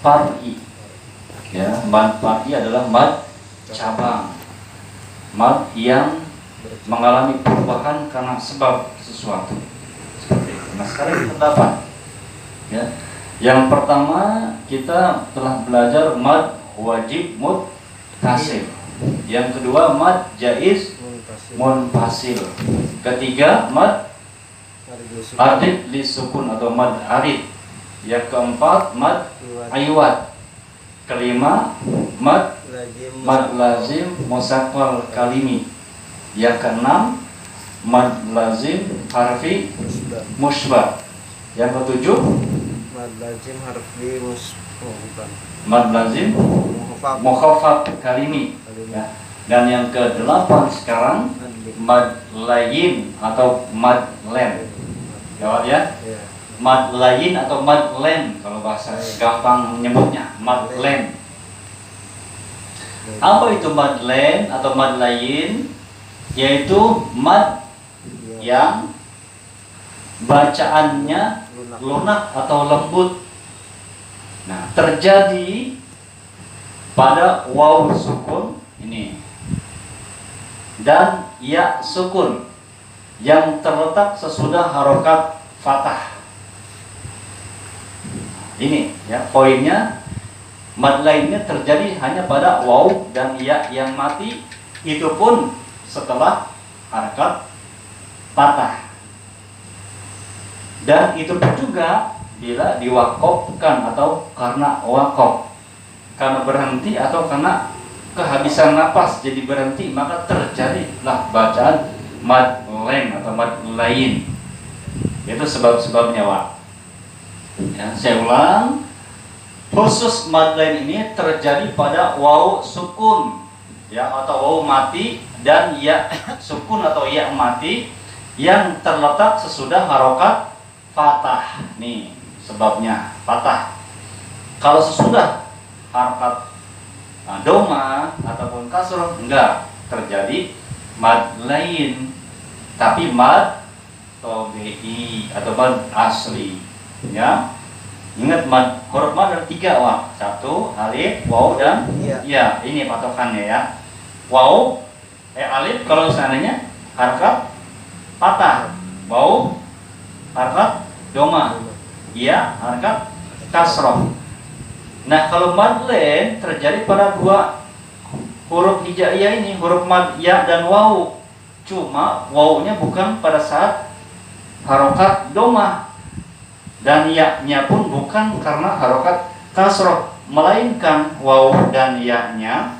far'i. Ya, mad far'i adalah mad cabang, mad yang mengalami perubahan karena sebab sesuatu. Seperti itu. Nah, sekarang kita dapat. Ya. Yang pertama kita telah belajar mad wajib muttasil. Yang kedua mad jaiz munfasil. Ketiga mad arid li sukun atau mad arid. Yang keempat mad aywad. Kelima mad lazim musaqqal kalimi. Yang keenam mad lazim harfi musbah. Yang ketujuh mad lazim harfi mad lazim mukhaffaf kalimi. Ya. Dan yang ke-8 sekarang mad layin atau mad len. Jawab ya. Mad layin atau mad len kalau bahasa gampang menyebutnya mad len. Apa itu mad len atau mad layin? Yaitu mad yang bacaannya lunak atau lembut. Nah, terjadi pada waw sukun ini dan ya sukun yang terletak sesudah harokat fathah. Ini ya poinnya, mad lainnya terjadi hanya pada waw dan ya yang mati, itu pun setelah harokat fathah. Dan itu pun juga bila diwakofkan atau karena wakof, karena berhenti atau karena kehabisan napas jadi berhenti, maka terjadilah bacaan mad len atau mad lain. Itu sebab-sebabnya, Wak. Ya, saya ulang, khusus mad lain ini terjadi pada waw sukun ya atau waw mati dan ya sukun atau ya mati yang terletak sesudah harokat fathah. Nih sebabnya fathah. Kalau sesudah harokat doma ataupun kasroh enggak terjadi mad lain, tapi mad tabi'i atau mad asli. Ya, ingat mad huruf mad ada 3, Wak. 1 alif, waw dan ya. Ini patokannya ya. Waw, alif kalau seandainya harokat fathah, waw harokat doma, ya harokat kasroh. Nah, kalau mad len terjadi pada 2 huruf hijaiyah ini, huruf mad ya dan waw. Cuma wawnya bukan pada saat harokat doma dan ya-nya pun bukan karena harokat kasroh, melainkan waw dan ya-nya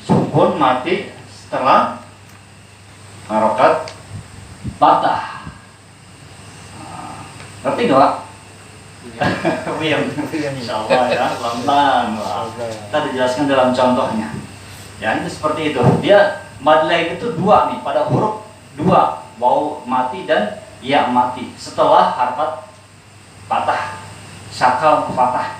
sukun mati setelah harokat fathah. Ngerti gak? Insyaallah ya, pelan-pelan. Kita dijelaskan dalam contohnya. Ya, itu seperti itu. Dia mad lain itu 2 nih, pada huruf 2, waw mati dan ya mati setelah harokat fathah, sakal fathah.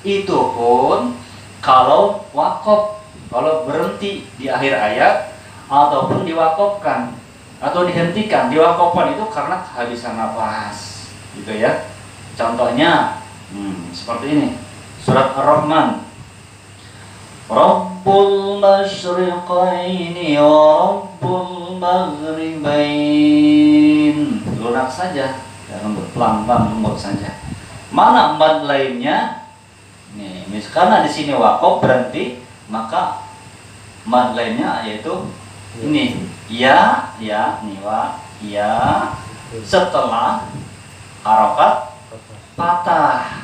Itu pun kalau wakof, kalau berhenti di akhir ayat ataupun diwakofkan atau dihentikan. Diwakofkan itu karena kehabisan nafas, gitu ya. Contohnya seperti ini, surat Ar-Rahman, Rabbul masyriqaini wa Rabbul maghribain. Lunak saja, lembut, pelan-pelan, lembut saja. Mana mad lainnya? Nih, karena di sini wakof berhenti, maka mad lainnya yaitu ini ya, nih wa, ya setelah harokat fathah.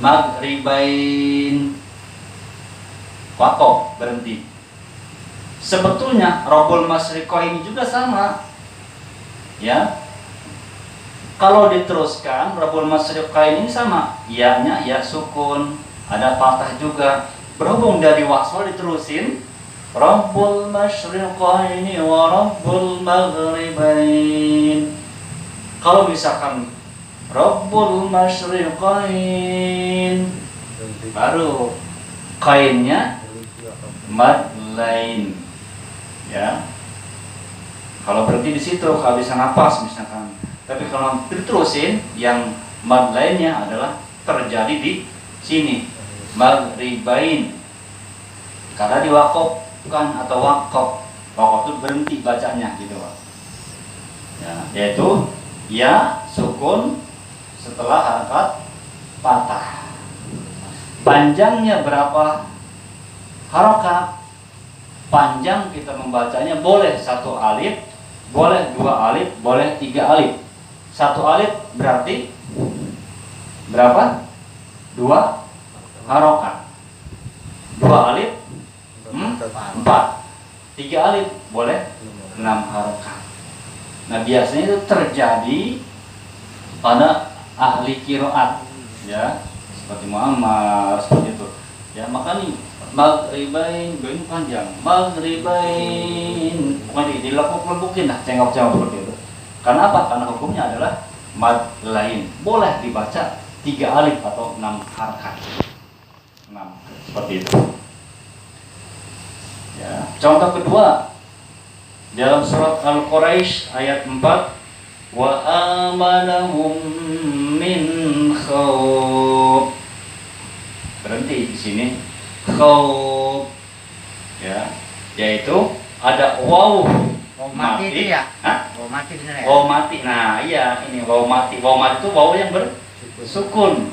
Maghribain wakof berhenti. Sebetulnya Rabbul masyriqaini juga sama. Ya. Kalau diteruskan Rabbul masyriqaini sama, ya-nya ya sukun, ada fathah juga. Berhubung dari wasal diterusin Rabbul masyriqaini wa Rabbul maghribain. Kalau misalkan Rabbul masyriqain, baru kainnya mad lain. Ya. Kalau berhenti di situ kehabisan napas misalkan. Tapi kalau diterusin yang mad lainnya adalah terjadi di sini, maghribain, karena diwakofkan atau wakof. Wakof itu berhenti bacanya gitu, Pak. Ya, yaitu ya sukun setelah harakat patah. Panjangnya berapa harokat? Panjang kita membacanya boleh 1 alif, boleh 2 alif, boleh 3 alif. 1 alif berarti berapa? 2 harokat. 2 alif 4. 3 alif boleh 6 harokat. Nah, biasanya itu terjadi pada ahli qiraat, ya, seperti Muhammad, seperti itu. Ya, maka nih maghribain, ini panjang. Maghribain, pokoknya dilekuk-lekukin lah, cengok-cengok seperti itu. Karena apa? Karena hukumnya adalah mad lain. Boleh dibaca 3 alif atau 6 harakat. 6, seperti itu. Ya, contoh kedua dalam surat Al-Quraisy ayat 4, wa amanahum min khawf. Berhenti di sini. Khawf, ya, yaitu ada waw mati itu ya? Hah? Waw mati benar ya? Waw mati. Nah, iya, ini waw mati. Waw mati itu waw yang bersukun.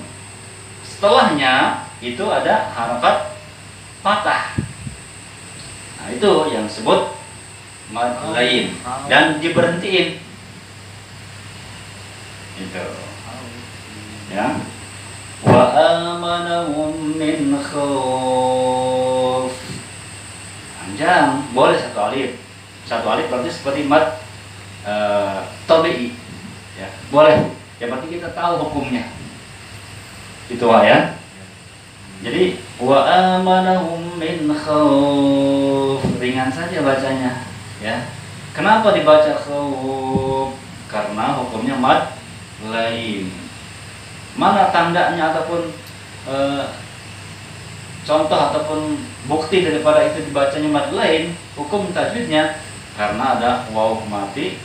Setelahnya itu ada harakat patah. Nah, itu yang disebut mad lain dan diberhentiin. Itu. Ya. Wa amanahum min khawf. Panjang, boleh 1 alif. 1 alif berarti seperti mad tabi'i. Ya, boleh. Yang penting kita tahu hukumnya. Itu ya. Jadi wa amanahum min khawf, ringan saja bacanya, ya. Kenapa dibaca khawf? Karena hukumnya mad lain. Mana tandanya ataupun contoh ataupun bukti daripada itu dibacanya mad lain, hukum tajwidnya? Karena ada waw mati,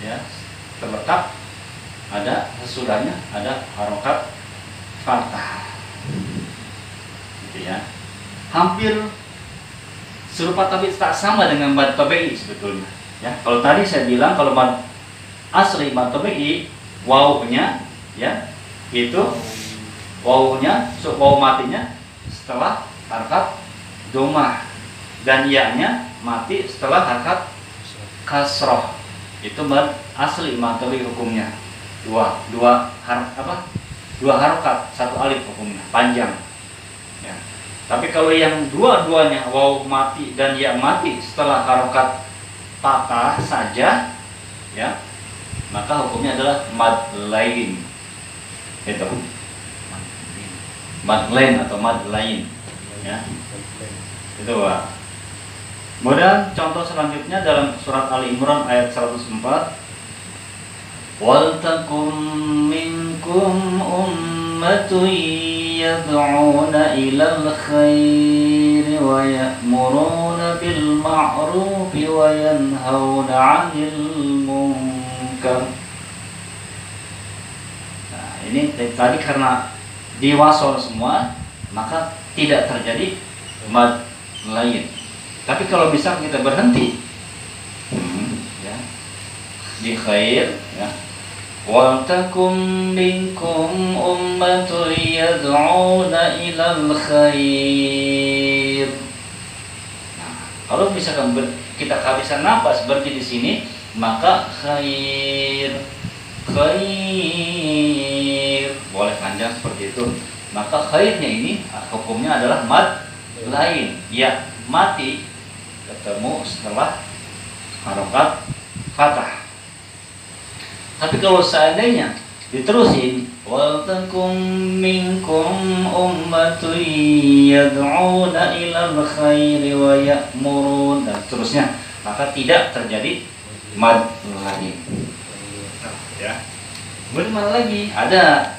ya, terletak, ada sesudahnya ada harokat fathah. Ya, hampir serupa tapi tak sama dengan mad tabi'i sebetulnya. Ya, kalau tadi saya bilang kalau mad asli mad tabi'i wawunya, ya, itu wawunya, waw matinya setelah harakat domah dan ya-nya mati setelah harakat kasroh. Itu mad asli mad tabi'i hukumnya. Dua harokat, 1 alif hukumnya, panjang. Ya. Tapi kalau yang dua-duanya waw mati dan ya mati setelah harokat patah saja, ya, maka hukumnya adalah mad lain. Itu mad lain atau mad lain, ya. Itu, Pak. Kemudian contoh selanjutnya dalam surat Ali Imran ayat 104, wal takum minkum ummatun yad'una ilal khairi wa ya'muruna bil ma'rufi wa yanhauna 'anil munkar. Nah, ini tadi karena diwasol semua, maka tidak terjadi mad lain. Tapi kalau bisa kita berhenti, ya, di khair, ya. Wal takum minkum ummatun yad'una ilal khair. Nah, kalau misalkan kita kehabisan napas berarti di sini, maka khair boleh panjang seperti itu. Maka khairnya ini hukumnya adalah mad lain, ya, mati ketemu setelah harokat fathah. Tapi kalau seandainya diterusin wal takum minkum ummatun yad'una ilal khairi wa ya'murun dan seterusnya, maka tidak terjadi mad lain. Ya. Kemudian mana lagi? Ada,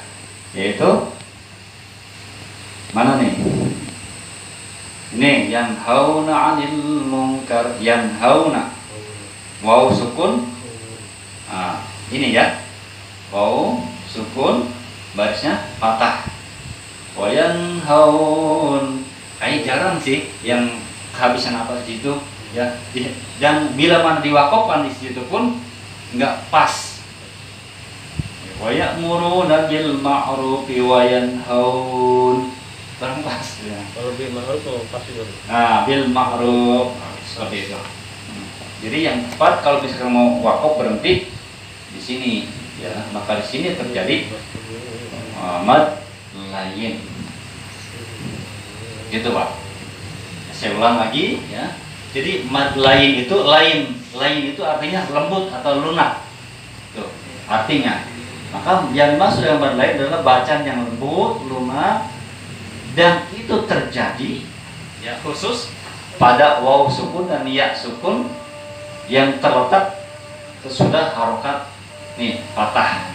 yaitu mana nih? Ini yanhauna 'anil munkar, yanhauna. Waw sukun. Nah, ini ya, waw sukun barisnya patah. Wayan haun, jarang sih yang kehabisan apa di situ ya. Dan bila mana diwakofkan di situ pun nggak pas. Wayamuruna bil ma'rufi wayanhaun, kurang pas ya. Kalau bil ma'ruf tuh pasti dulu. Nah, bil ma'ruf seperti itu. Jadi yang tepat kalau misalkan mau wakof berhenti di sini ya, maka di sini terjadi mad lain. Gitu Pak. Saya ulang lagi ya. Jadi mad lain itu artinya lembut atau lunak. Tuh, artinya. Maka yang dimaksud dengan mad lain adalah bacaan yang lembut, lunak, dan itu terjadi ya khusus pada waw sukun dan ya sukun yang terletak sesudah harokat nih patah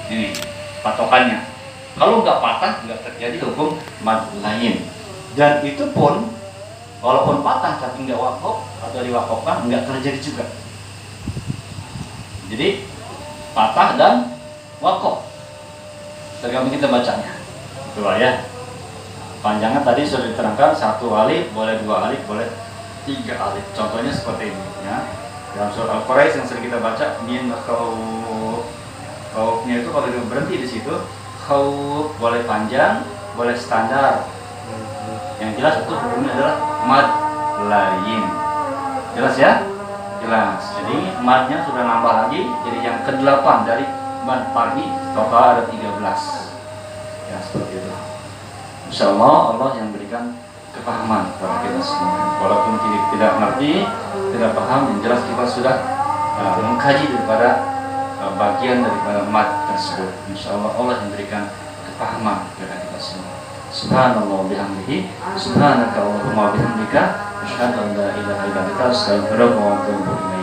ini patokannya. Kalau nggak patah nggak terjadi hukum mad lain, dan itu pun walaupun patah tapi nggak wakof atau diwakofkan nggak terjadi juga. Jadi patah dan wakof tergantung kita bacanya. Itu ya. Panjangnya tadi sudah diterangkan, 1 alif boleh 2 alif boleh 3 alif. Contohnya seperti ini ya. Dalam surat Al-Quraish yang sering kita baca, min khawf. Khawfnya itu kalau berhenti di situ, khawf boleh panjang, boleh standar. Yang jelas itu hukumnya adalah mad lain. Jelas ya? Jelas. Jadi madnya sudah nambah lagi, jadi yang ke-8 dari mad pagi, total ada 13. Ya seperti itu. Insyaallah Allah yang berikan kepahaman kepada kita semua. Walaupun kita tidak ngerti, tidak paham, yang jelas kita sudah mengkaji daripada bagian daripada mad tersebut. Insyaallah Allah yang berikan kepahaman kepada kita semua. Subhanallah bihamdihi, subhanaka Allahumma bihamdika, asyhadu an la ilaha illa anta, astaghfiruka wa atubu ilaik.